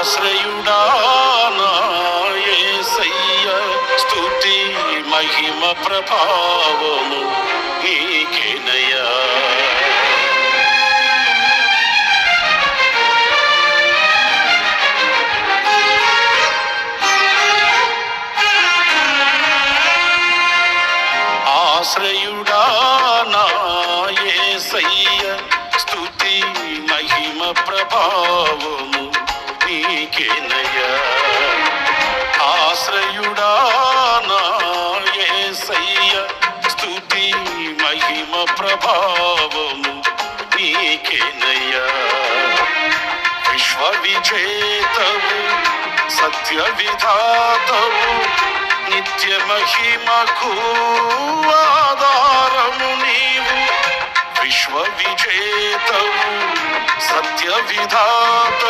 ఆశ్రయుడా నా యేసయ్య, స్తుతి మహిమ ప్రభావము నీకేనయ్యా. ఆశ్రయుడా నా యేసయ్య, స్తుతి మహిమ ప్రభావము నీకేనయ్యా. ఆశ్రయుడా నా యేసయ్య, స్తుతి మహిమ ప్రభావము నీకేనయ్యా. విశ్వ విజేతవు, సత్య విధాతవు, నిత్య మహిమకు ఆధారము నీవు. విశ్వ విజేతవు, సత్య విధాత